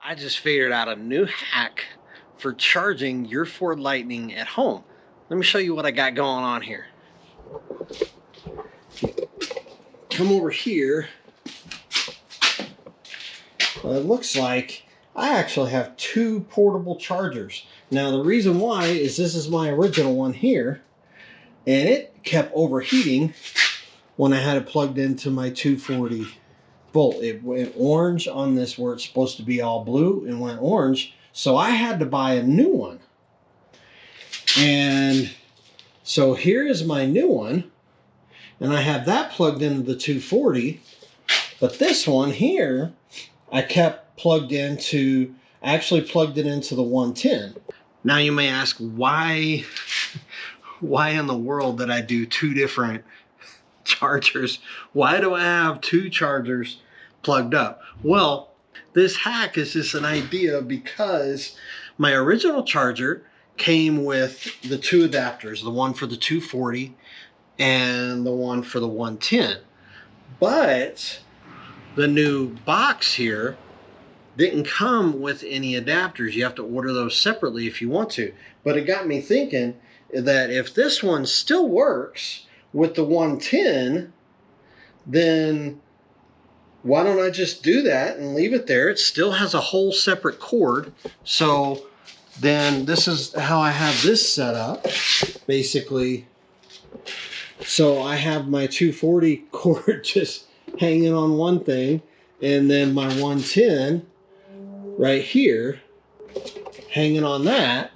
I just figured out a new hack for charging your Ford Lightning at home. Let me show you what I got going on here. Come over here. Well, it looks like I actually have two portable chargers. Now the reason why is this is my original one here, and it kept overheating when I had it plugged into my 240 volt. It went orange on this where it's supposed to be all blue, and went orange. So I had to buy a new one. And so here is my new one, and I have that plugged into the 240, but this one here I kept plugged into, I actually plugged it into the 110. Now you may ask, why in the world did I do two different chargers? Why do I have two chargers plugged up? Well, this hack is just an idea because my original charger came with the two adapters, the one for the 240 and the one for the 110. But the new box here didn't come with any adapters. You have to order those separately if you want to. But it got me thinking that if this one still works with the 110, then why don't I just do that and leave it there? It still has a whole separate cord. So then this is how I have this set up, basically. So I have my 240 cord just hanging on one thing, and then my 110 right here hanging on that.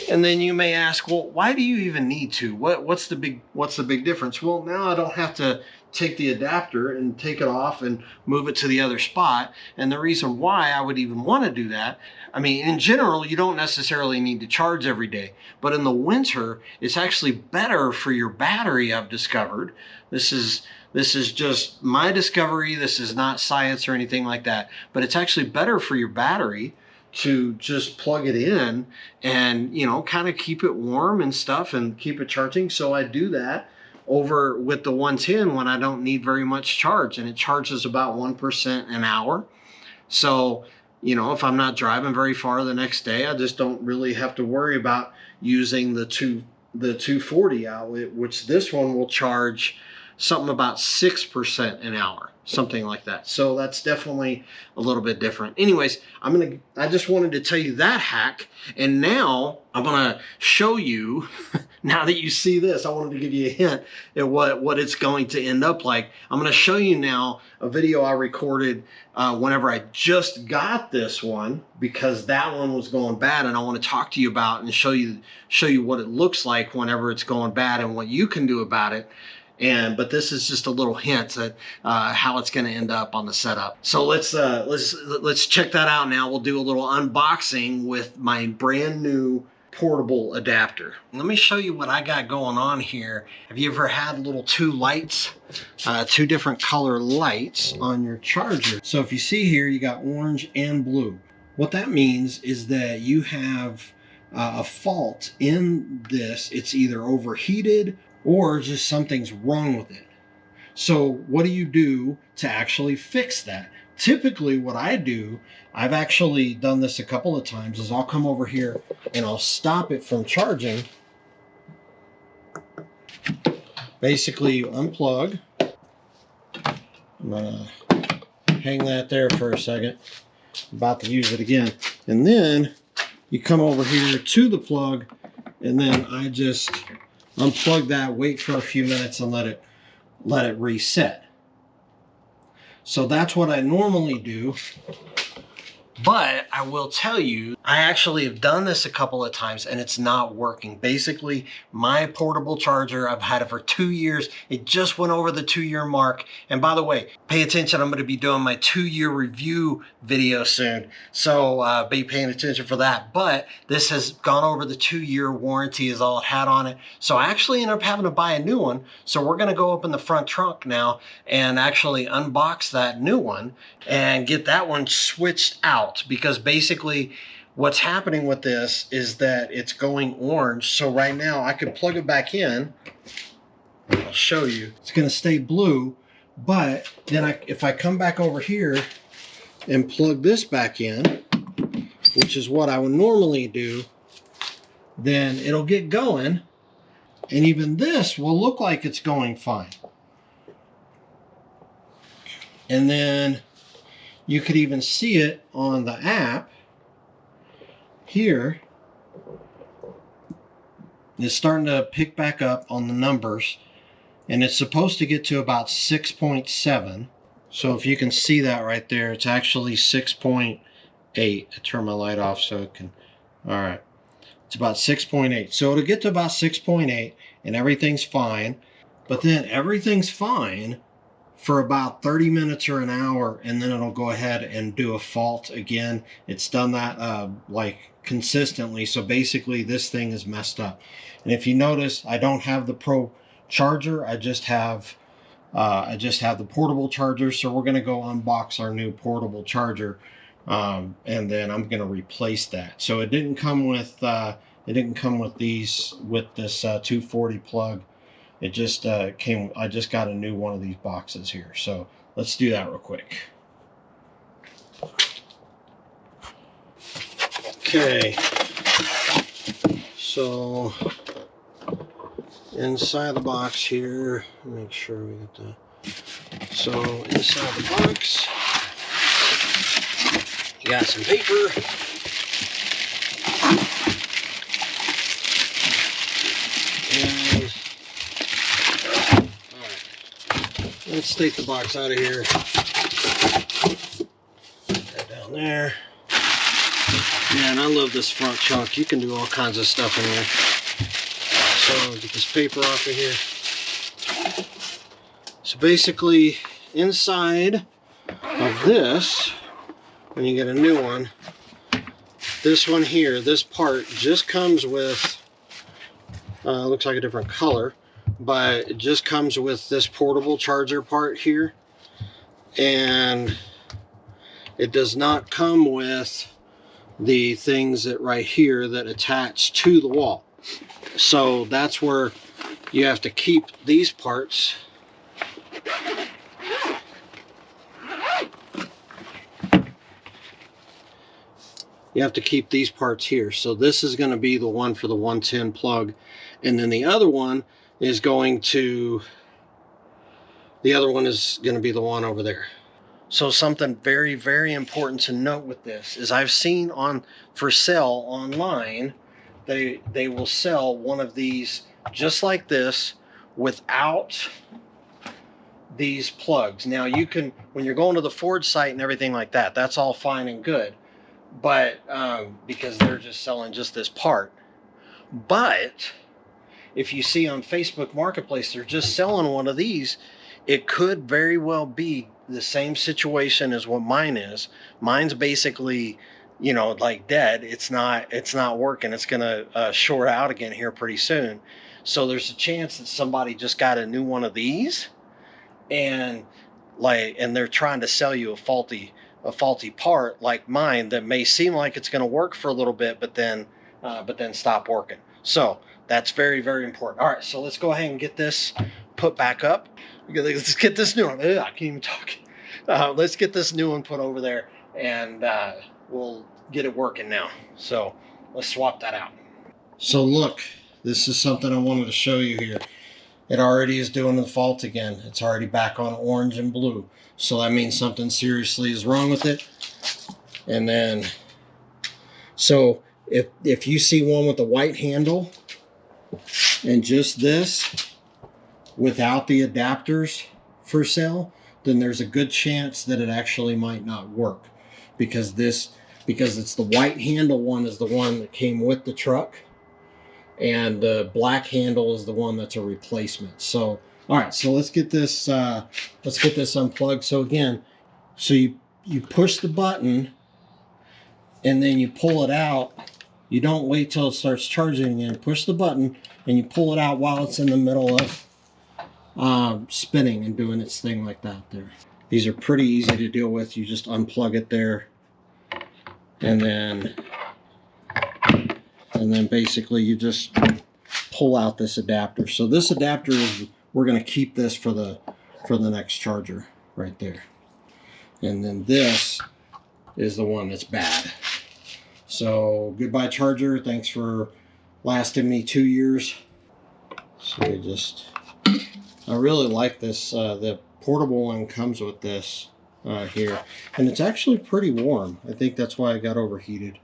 And then you may ask, well, why do you even need to? What's the big difference? Well, now I don't have to take the adapter and take it off and move it to the other spot. And the reason why I would even want to do that, I mean, in general, you don't necessarily need to charge every day, but in the winter, it's actually better for your battery, I've discovered. This is just my discovery. This is not science or anything like that, but it's actually better for your battery to just plug it in and, you know, kind of keep it warm and stuff and keep it charging. So I do that over with the 110 when I don't need very much charge, and it charges about 1% an hour. So, you know, if I'm not driving very far the next day, I just don't really have to worry about using the 240 outlet, which this one will charge something about 6% an hour, something like that. So that's definitely a little bit different. Anyways, I just wanted to tell you that hack, and now I'm gonna show you, now that you see this, I wanted to give you a hint at what it's going to end up like. I'm gonna show you now a video I recorded whenever I just got this one, because that one was going bad, and I want to talk to you about and show you what it looks like whenever it's going bad and what you can do about it. But this is just a little hint at how it's going to end up on the setup. So let's check that out now. We'll do a little unboxing with my brand new portable adapter. Let me show you what I got going on here. Have you ever had little two lights, two different color lights on your charger? So if you see here, you got orange and blue. What that means is that you have a fault in this. It's either overheated or just something's wrong with it. So what do you do to actually fix that? Typically what I do, I've actually done this a couple of times, is I'll come over here and I'll stop it from charging. Basically unplug. I'm gonna hang that there for a second. I'm about to use it again. And then you come over here to the plug, and then I just unplug that, wait for a few minutes, and let it reset. So that's what I normally do. But I will tell you, I actually have done this a couple of times and it's not working. Basically, my portable charger, I've had it for 2 years. It just went over the 2-year mark. And by the way, pay attention, I'm going to be doing my 2-year review video soon. So be paying attention for that. But this has gone over the 2-year warranty is all it had on it. So I actually ended up having to buy a new one. So we're going to go up in the front trunk now and actually unbox that new one and get that one switched out, because basically what's happening with this is that it's going orange. So right now I could plug it back in. I'll show you. It's going to stay blue, but then if I come back over here and plug this back in, which is what I would normally do, then it'll get going, and even this will look like it's going fine. And then you could even see it on the app here. It's starting to pick back up on the numbers, and it's supposed to get to about 6.7. So if you can see that right there, it's actually 6.8. I turn my light off so it can, all right. It's about 6.8. So it'll get to about 6.8 and everything's fine. But then everything's fine for about 30 minutes or an hour, and then it'll go ahead and do a fault again. It's done that like consistently. So basically this thing is messed up. And if you notice, I don't have the Pro charger. I just have the portable charger. So we're going to go unbox our new portable charger. And then I'm going to replace that. So it didn't come with this 240 plug. It just came. I just got a new one of these boxes here. So let's do that real quick. Okay. So inside the box here, make sure we get the. So inside the box, you got some paper. And alright. Let's take the box out of here. Put that down there. Man, I love this front chunk. You can do all kinds of stuff in there. So get this paper off of here. So basically, inside of this, when you get a new one, this one here, this part just comes with, looks like a different color, but it just comes with this portable charger part here, and it does not come with the things that right here that attach to the wall. So that's where you have to keep these parts. You have to keep these parts here. So this is going to be the one for the 110 plug, and then the other one is going to be the one over there. So something very, very important to note with this is I've seen for sale online, they will sell one of these just like this without these plugs. Now you can, when you're going to the Ford site and everything like that, that's all fine and good, but because they're just selling just this part. But if you see on Facebook Marketplace, they're just selling one of these, it could very well be the same situation as what mine is. Mine's basically, you know, like dead. It's not working. It's gonna short out again here pretty soon. So there's a chance that somebody just got a new one of these, and they're trying to sell you a faulty part like mine that may seem like it's going to work for a little bit, but then stop working. So that's very, very important. All right, so let's go ahead and get this put back up. Let's get this new one. I can't even talk. Let's get this new one put over there, and we'll get it working now. So let's swap that out. So look, this is something I wanted to show you here. It already is doing the fault again. It's already back on orange and blue. So that means something seriously is wrong with it. And then, so if you see one with a white handle and just this without the adapters for sale, then there's a good chance that it actually might not work, because it's the white handle one is the one that came with the truck, and the black handle is the one that's a replacement. So all right, so let's get this unplugged. So again, so you push the button and then you pull it out. You don't wait till it starts charging again. Push the button and you pull it out while it's in the middle of spinning and doing its thing like that there. These are pretty easy to deal with. You just unplug it there, and then basically you just pull out this adapter. So this adapter is, we're going to keep this for the next charger right there. And then this is the one that's bad. So goodbye charger. Thanks for lasting me 2 years. So I really like this. The portable one comes with this here, and it's actually pretty warm. I think that's why I got overheated.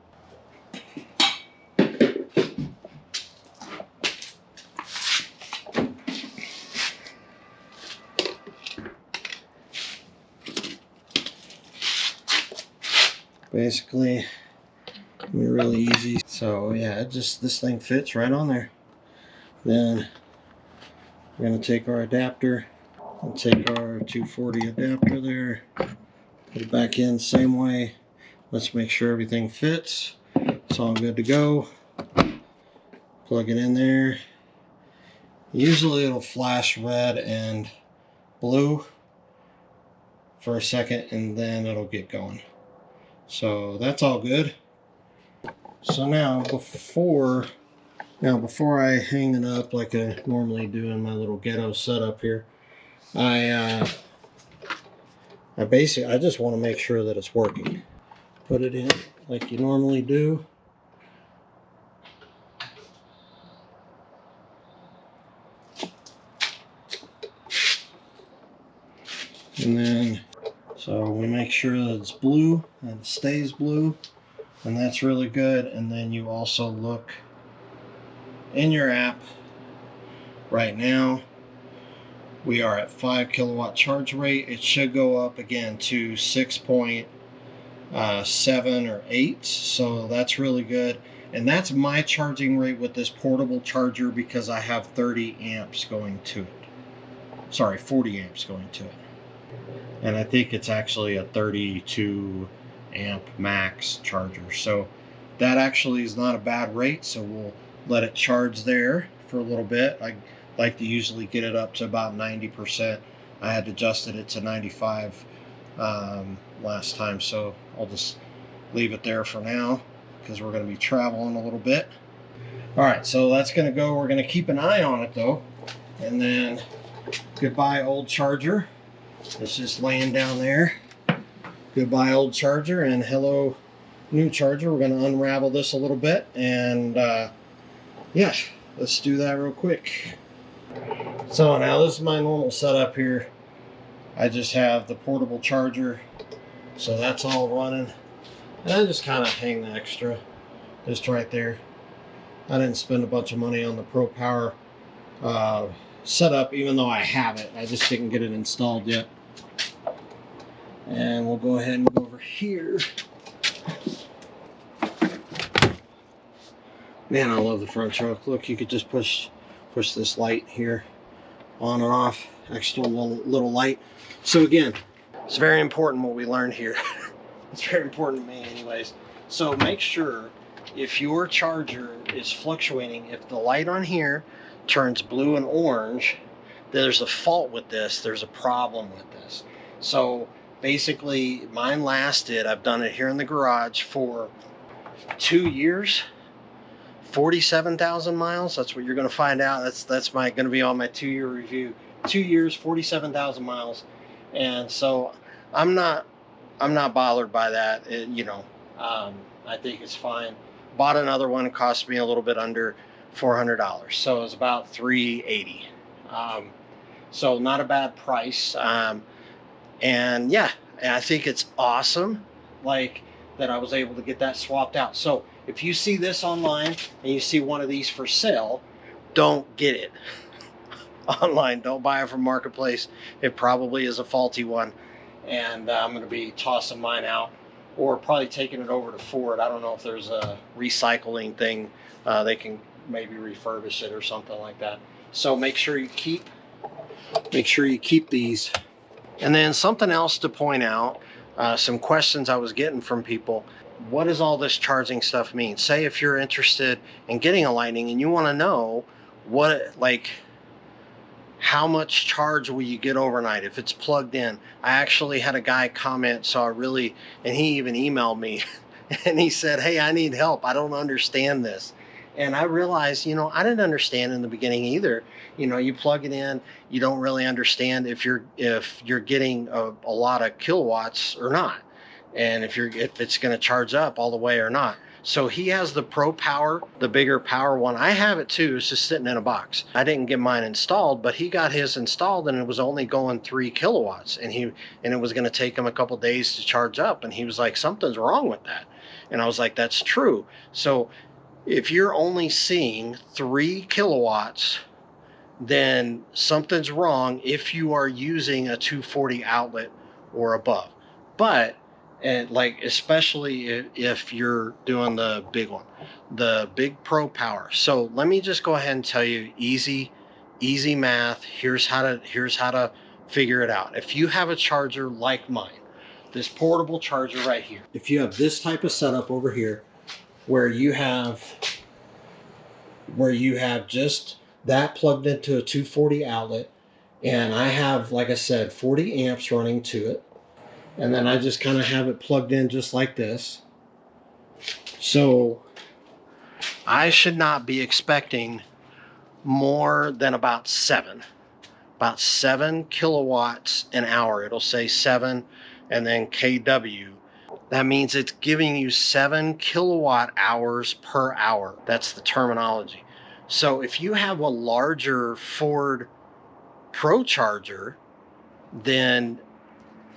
Basically, really easy. So yeah, this thing fits right on there. Then we're gonna take our adapter and take our 240 adapter there, put it back in same way. Let's make sure everything fits. It's all good to go. Plug it in there. Usually it'll flash red and blue for a second, and then it'll get going. So that's all good. So now before I hang it up like I normally do in my little ghetto setup here, I just want to make sure that it's working. Put it in like you normally do. And then, so we make sure that it's blue and it stays blue, and that's really good. And then you also look in your app. Right now we are at 5 kilowatt charge rate. It should go up again to 6.7 or 8, so that's really good. And that's my charging rate with this portable charger, because I have 30 amps going to it. Sorry, 40 amps going to it. And I think it's actually a 32 amp max charger. So that actually is not a bad rate. So we'll let it charge there for a little bit. I like to usually get it up to about 90%. I had adjusted it to 95 last time. So I'll just leave it there for now, because we're going to be traveling a little bit. All right, so that's going to go. We're going to keep an eye on it though. And then goodbye old charger. It's just laying down there. Goodbye old charger, and hello new charger. We're going to unravel this a little bit, and yeah, let's do that real quick. So now this is my normal setup here. I just have the portable charger, so that's all running, and I just kind of hang the extra just right there. I didn't spend a bunch of money on the Pro Power setup, even though I have it. I just didn't get it installed yet. And we'll go ahead and go over here. Man, I love the front truck. Look, you could just push this light here on and off. Extra little light. So again, it's very important what we learned here. It's very important to me anyways. So make sure, if your charger is fluctuating, if the light on here turns blue and orange, there's a fault with this. There's a problem with this. So basically, mine lasted, I've done it here in the garage for 2 years, 47,000 miles. That's what you're going to find out. That's going to be on my 2-year review. 2 years, 47,000 miles. And so I'm not bothered by that. I think it's fine. Bought another one. It cost me a little bit under $400. So it's about $380. So not a bad price. And yeah, I think it's awesome, like, that I was able to get that swapped out. So if you see this online and you see one of these for sale, don't get it online. Don't buy it from Marketplace. It probably is a faulty one, and I'm going to be tossing mine out, or probably taking it over to Ford. I don't know if there's a recycling thing. They can maybe refurbish it or something like that. So make sure you keep these. And then something else to point out, some questions I was getting from people. What does all this charging stuff mean? Say if you're interested in getting a Lightning and you want to know how much charge will you get overnight if it's plugged in. I actually had a guy comment, and he even emailed me and he said, hey, I need help. I don't understand this. And I realized, I didn't understand in the beginning either. You plug it in, you don't really understand if you're getting a lot of kilowatts or not. and if it's going to charge up all the way or not. So he has the Pro Power, the bigger power one. I have it too. It's just sitting in a box. I didn't get mine installed, but he got his installed and it was only going 3 kilowatts, and it was going to take him a couple days to charge up. And he was like, something's wrong with that. And I was like, that's true. So if you're only seeing 3 kilowatts, then something's wrong if you are using a 240 outlet or above. But and like especially if you're doing the big one, the big Pro Power. So let me just go ahead and tell you easy math. Here's how to figure it out. If you have a charger like mine, this portable charger right here, if you have this type of setup over here where you have just that plugged into a 240 outlet, and I have, like I said, 40 amps running to it, and then I just kind of have it plugged in just like this. So I should not be expecting more than about 7 kilowatts an hour. It'll say 7 and then kW. That means it's giving you 7 kilowatt hours per hour. That's the terminology. So if you have a larger Ford Pro charger, then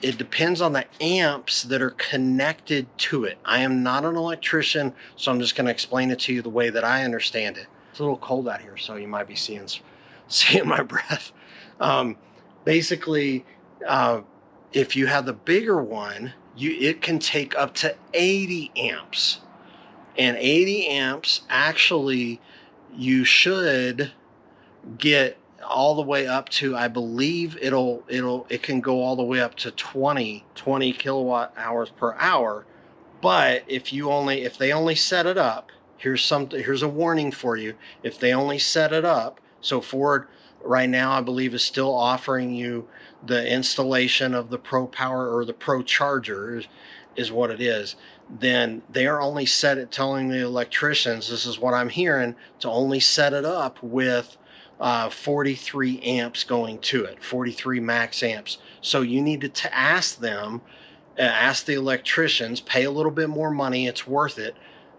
it depends on the amps that are connected to it. I am not an electrician, so I'm just going to explain it to you the way that I understand it. It's a little cold out here, so you might be seeing my breath. Basically, if you have the bigger one, it can take up to 80 amps. And 80 amps, actually, you should get all the way up to, I believe it can go all the way up to 20 kilowatt hours per hour. But if they only set it up, here's a warning for you. If they only set it up, so Ford right now I believe is still offering you the installation of the Pro Power or the Pro Charger is what it is, then they are only telling the electricians, this is what I'm hearing, to only set it up with 43 amps going to it, 43 max amps. So you need to ask them, ask the electricians, pay a little bit more money, it's worth it.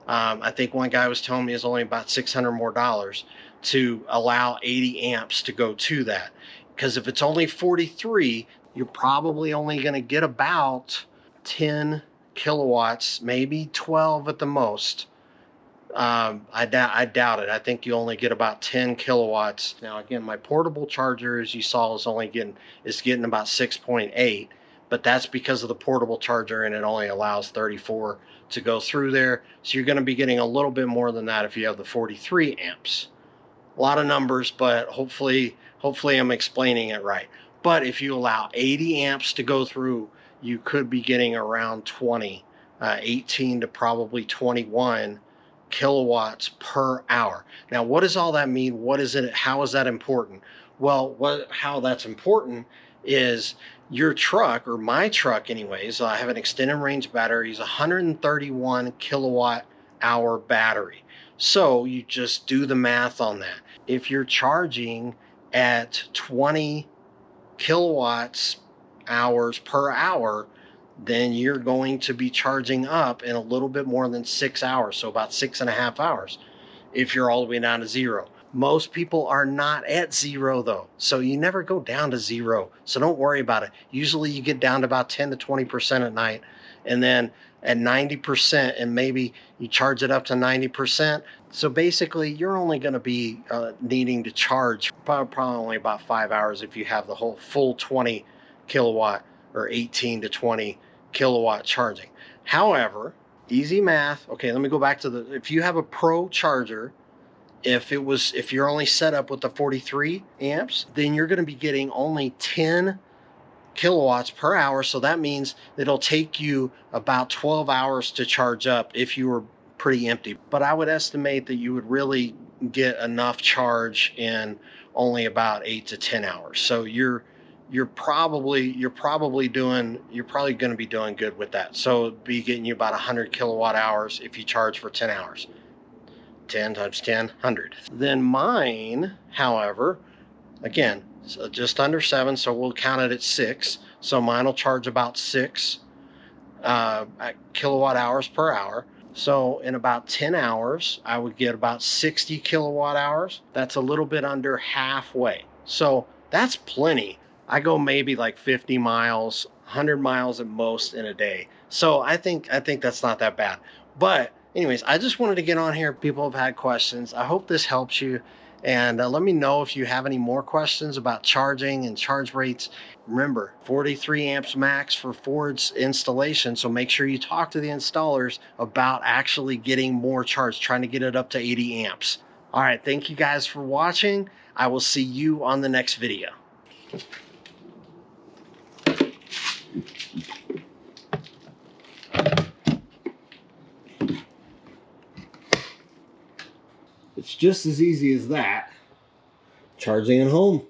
I think one guy was telling me it's only about $600 more to allow 80 amps to go to that. Because if it's only 43, you're probably only going to get about 10 kilowatts, maybe 12 at the most. I doubt it. I think you only get about 10 kilowatts. Now, again, my portable charger, as you saw, is getting about 6.8, but that's because of the portable charger, and it only allows 34 to go through there. So you're going to be getting a little bit more than that if you have the 43 amps. A lot of numbers, but hopefully I'm explaining it right. But if you allow 80 amps to go through, you could be getting around 18 to probably 21 kilowatts per hour. Now, what does all that mean? What is it? How is that important? Well, how that's important is your truck, or my truck anyways, I have an extended range battery. It's 131 kilowatt hour battery. So you just do the math on that. If you're charging at 20 kilowatts hours per hour, then you're going to be charging up in a little bit more than 6 hours, so about 6.5 hours if you're all the way down to 0. Most people are not at 0 though, so you never go down to 0, so don't worry about it. Usually you get down to about 10 to 20% at night, and then at 90%, and maybe you charge it up to 90%. So basically you're only going to be needing to charge probably only about 5 hours if you have the whole full 20 kilowatt or 18 to 20 kilowatt charging. However, easy math. Okay, let me go back to if you have a Pro charger, if you're only set up with the 43 amps, then you're going to be getting only 10 kilowatts per hour. So that means it'll take you about 12 hours to charge up if you were pretty empty. But I would estimate that you would really get enough charge in only about 8 to 10 hours. So you're probably going to be doing good with that. So it'd be getting you about 100 kilowatt hours if you charge for 10 hours. 10 times 10, 100. Then mine, however, again, so just under 7, so we'll count it at 6. So mine will charge about 6 kilowatt hours per hour. So in about 10 hours, I would get about 60 kilowatt hours. That's a little bit under halfway. So that's plenty. I go maybe like 50 miles, 100 miles at most in a day. So I think that's not that bad. But anyways, I just wanted to get on here. People have had questions. I hope this helps you. And let me know if you have any more questions about charging and charge rates. Remember, 43 amps max for Ford's installation. So make sure you talk to the installers about actually getting more charge, trying to get it up to 80 amps. All right, thank you guys for watching. I will see you on the next video. It's just as easy as that. Charging at home.